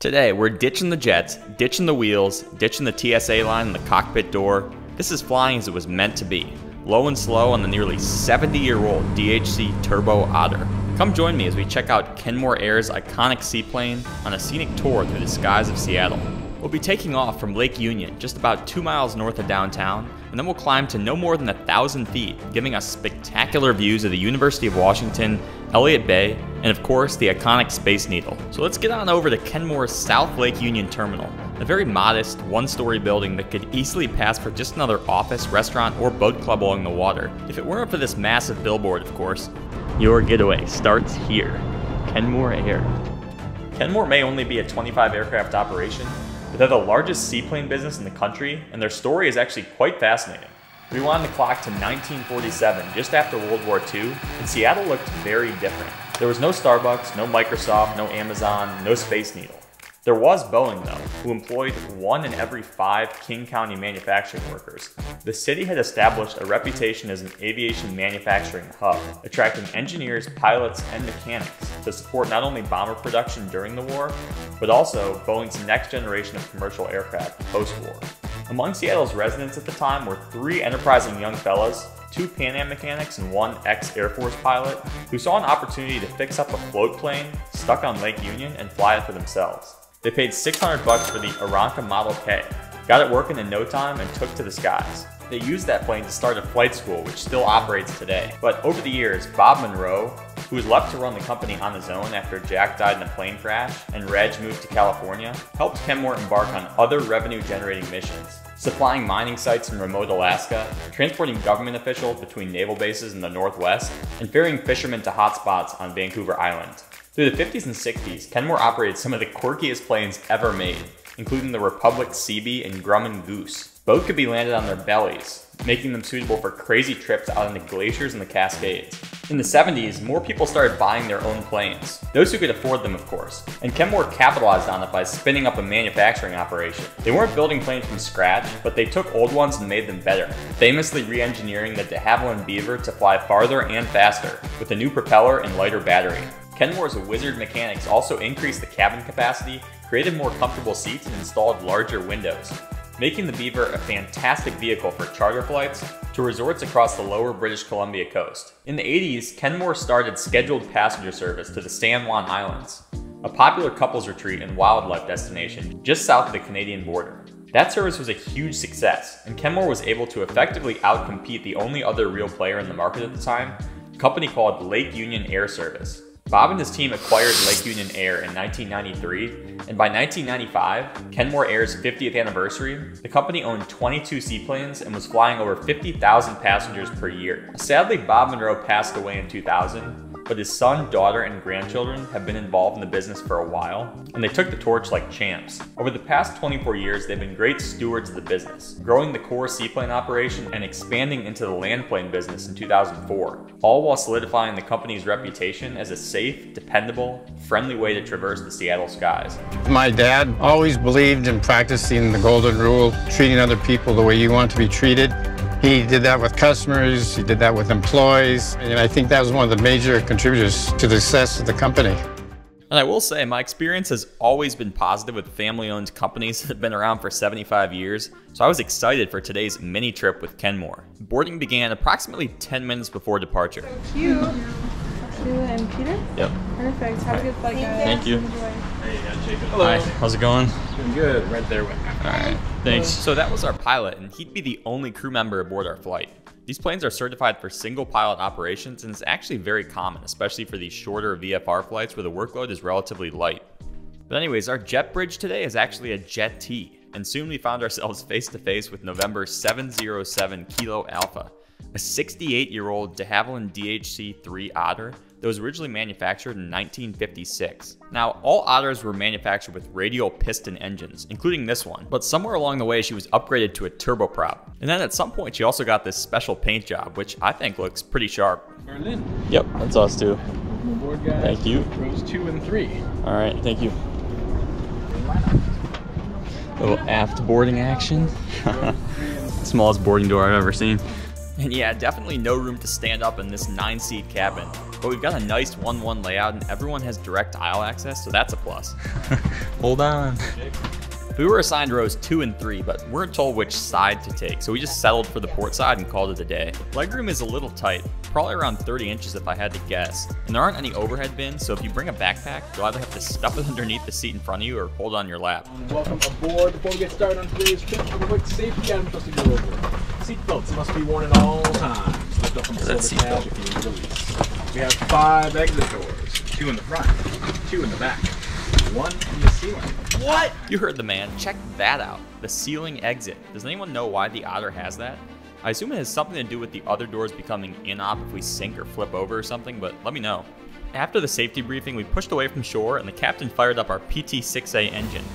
Today, we're ditching the jets, ditching the wheels, ditching the TSA line and the cockpit door. This is flying as it was meant to be, low and slow on the nearly 70-year-old DHC Turbo Otter. Come join me as we check out Kenmore Air's iconic seaplane on a scenic tour through the skies of Seattle. We'll be taking off from Lake Union, just about 2 miles north of downtown, and then we'll climb to no more than 1,000 feet, giving us spectacular views of the University of Washington, Elliott Bay, and of course the iconic Space Needle. So let's get on over to Kenmore's South Lake Union Terminal, a very modest, one-story building that could easily pass for just another office, restaurant, or boat club along the water, if it weren't for this massive billboard, of course. Your getaway starts here, Kenmore Air. Kenmore may only be a 25 aircraft operation, but they're the largest seaplane business in the country, and their story is actually quite fascinating. Rewind the clock to 1947, just after World War II, and Seattle looked very different. There was no Starbucks, no Microsoft, no Amazon, no Space Needle. There was Boeing, though, who employed 1 in every 5 King County manufacturing workers. The city had established a reputation as an aviation manufacturing hub, attracting engineers, pilots, and mechanics to support not only bomber production during the war, but also Boeing's next generation of commercial aircraft post-war. Among Seattle's residents at the time were 3 enterprising young fellas, 2 Pan Am mechanics and 1 ex-Air Force pilot, who saw an opportunity to fix up a float plane stuck on Lake Union and fly it for themselves. They paid $600 for the Aranca Model K, got it working in no time, and took to the skies. They used that plane to start a flight school, which still operates today. But over the years, Bob Monroe, who was left to run the company on his own after Jack died in a plane crash and Reg moved to California, helped Kenmore embark on other revenue-generating missions, supplying mining sites in remote Alaska, transporting government officials between naval bases in the Northwest, and ferrying fishermen to hotspots on Vancouver Island. Through the 50s and 60s, Kenmore operated some of the quirkiest planes ever made, including the Republic Seabee and Grumman Goose. Both could be landed on their bellies, making them suitable for crazy trips out on the glaciers and the Cascades. In the 70s, more people started buying their own planes, those who could afford them, of course, and Kenmore capitalized on it by spinning up a manufacturing operation. They weren't building planes from scratch, but they took old ones and made them better, famously re-engineering the de Havilland Beaver to fly farther and faster, with a new propeller and lighter battery. Kenmore's wizard mechanics also increased the cabin capacity, created more comfortable seats, and installed larger windows, making the Beaver a fantastic vehicle for charter flights to resorts across the lower British Columbia coast. In the 80s, Kenmore started scheduled passenger service to the San Juan Islands, a popular couples retreat and wildlife destination just south of the Canadian border. That service was a huge success, and Kenmore was able to effectively outcompete the only other real player in the market at the time, a company called Lake Union Air Service. Bob and his team acquired Lake Union Air in 1993, and by 1995, Kenmore Air's 50th anniversary, the company owned 22 seaplanes and was flying over 50,000 passengers per year. Sadly, Bob Monroe passed away in 2000, but his son, daughter, and grandchildren have been involved in the business for a while, and they took the torch like champs. Over the past 24 years, they've been great stewards of the business, growing the core seaplane operation and expanding into the land plane business in 2004, all while solidifying the company's reputation as a safe, dependable, friendly way to traverse the Seattle skies. My dad always believed in practicing the golden rule, treating other people the way you want to be treated. He did that with customers, he did that with employees, and I think that was one of the major contributors to the success of the company. And I will say, my experience has always been positive with family-owned companies that have been around for 75 years, so I was excited for today's mini trip with Kenmore. Boarding began approximately 10 minutes before departure. Thank you. Sheila and Peter? Yep. Perfect. Have a good flight, guys. Thank you. Hey, Jacob. Hello. Hi, how's it going? Doing good. Right there with me. Alright, thanks. So that was our pilot, and he'd be the only crew member aboard our flight. These planes are certified for single pilot operations, and it's actually very common, especially for these shorter VFR flights where the workload is relatively light. But anyways, our jet bridge today is actually a Jet T, and soon we found ourselves face to face with November 707 Kilo Alpha, a 68-year-old de Havilland DHC-3 Otter that was originally manufactured in 1956. Now, all Otters were manufactured with radial piston engines, including this one, but somewhere along the way she was upgraded to a turboprop. And then at some point she also got this special paint job, which I think looks pretty sharp. Berlin. Yep, that's us too. Welcome aboard, guys. Thank you. Rows 2 and 3. All right, thank you. Little aft boarding action. Smallest boarding door I've ever seen. And yeah, definitely no room to stand up in this 9-seat cabin. but we've got a nice 1-1 layout and everyone has direct aisle access, so that's a plus. Hold on. We were assigned rows 2 and 3, but weren't told which side to take, so we just settled for the port side and called it a day. Legroom is a little tight, probably around 30 inches if I had to guess, and there aren't any overhead bins, so if you bring a backpack, you'll either have to stuff it underneath the seat in front of you or hold on your lap. Welcome aboard. Before we get started on today's trip, a quick safety item for us to go over. Seatbelts must be worn at all times. Lift up from the silver tab if you need release. We have 5 exit doors, 2 in the front, 2 in the back, 1 in the ceiling. What? You heard the man. Check that out. The ceiling exit. Does anyone know why the Otter has that? I assume it has something to do with the other doors becoming in-op if we sink or flip over or something, but let me know. After the safety briefing, we pushed away from shore and the captain fired up our PT-6A engine.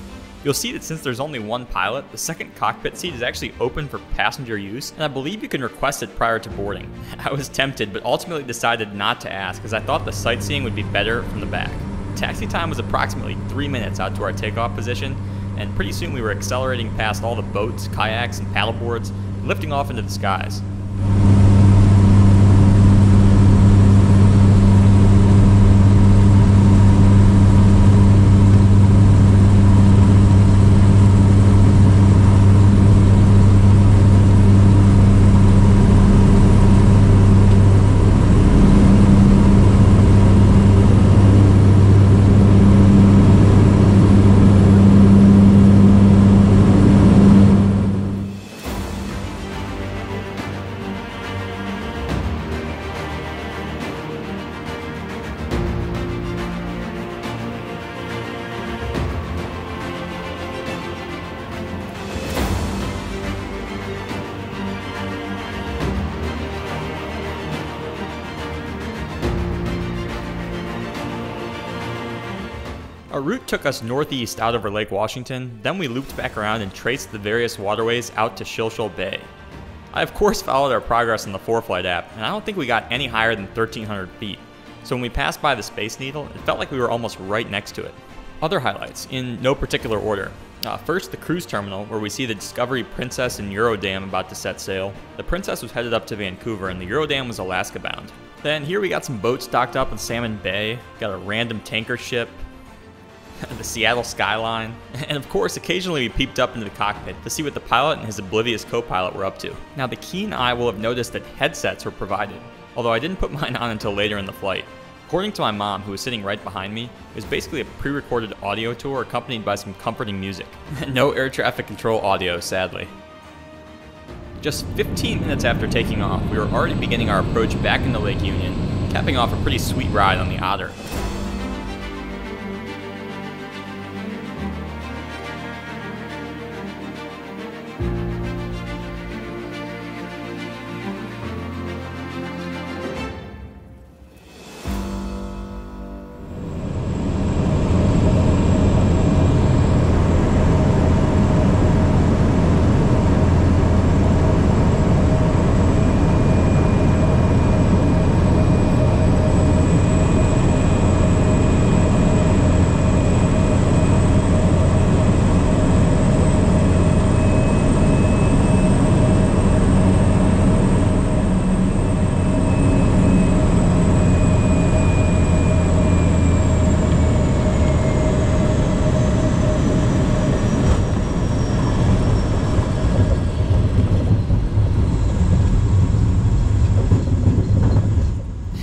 You'll see that since there's only one pilot, the second cockpit seat is actually open for passenger use, and I believe you can request it prior to boarding. I was tempted, but ultimately decided not to ask as I thought the sightseeing would be better from the back. Taxi time was approximately 3 minutes out to our takeoff position, and pretty soon we were accelerating past all the boats, kayaks, and paddleboards, lifting off into the skies. Our route took us northeast out over Lake Washington, then we looped back around and traced the various waterways out to Shilshole Bay. I of course followed our progress in the 4Flight app, and I don't think we got any higher than 1,300 feet, so when we passed by the Space Needle, it felt like we were almost right next to it. Other highlights, in no particular order. First, the cruise terminal, where we see the Discovery Princess and Eurodam about to set sail. The Princess was headed up to Vancouver, and the Eurodam was Alaska bound. Then here we got some boats docked up in Salmon Bay, got a random tanker ship, the Seattle skyline, and of course occasionally we peeped up into the cockpit to see what the pilot and his oblivious co-pilot were up to. Now the keen eye will have noticed that headsets were provided, although I didn't put mine on until later in the flight. According to my mom, who was sitting right behind me, it was basically a pre-recorded audio tour accompanied by some comforting music. No air traffic control audio, sadly. Just 15 minutes after taking off, we were already beginning our approach back into Lake Union, capping off a pretty sweet ride on the Otter.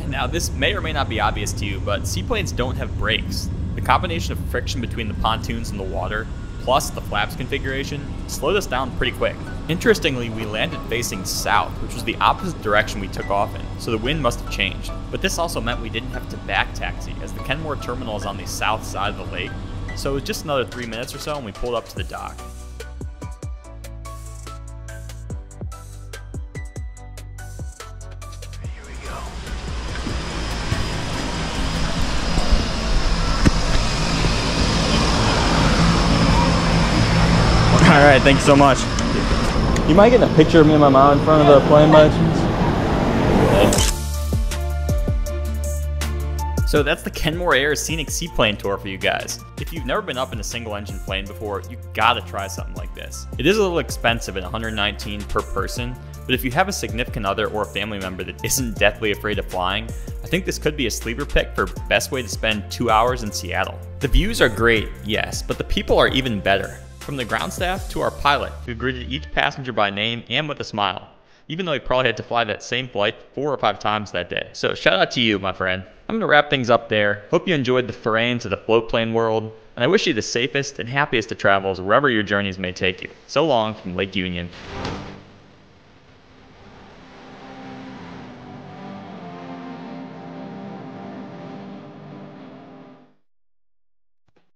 Now this may or may not be obvious to you, but seaplanes don't have brakes. The combination of friction between the pontoons and the water, plus the flaps configuration, slowed us down pretty quick. Interestingly, we landed facing south, which was the opposite direction we took off in, so the wind must have changed. But this also meant we didn't have to back taxi, as the Kenmore terminal is on the south side of the lake, so it was just another 3 minutes or so and we pulled up to the dock. Alright, thank you so much. You mind getting a picture of me and my mom in front of the plane by chance? So that's the Kenmore Air Scenic Seaplane tour for you guys. If you've never been up in a single engine plane before, you gotta try something like this. It is a little expensive at $119 per person, But if you have a significant other or a family member that isn't deathly afraid of flying, I think this could be a sleeper pick for best way to spend 2 hours in Seattle. The views are great, yes, but the people are even better. From the ground staff to our pilot, who greeted each passenger by name and with a smile, even though he probably had to fly that same flight 4 or 5 times that day. So shout out to you, my friend. I'm gonna wrap things up there. Hope you enjoyed the foray into the float plane world, and I wish you the safest and happiest of travels wherever your journeys may take you. So long from Lake Union.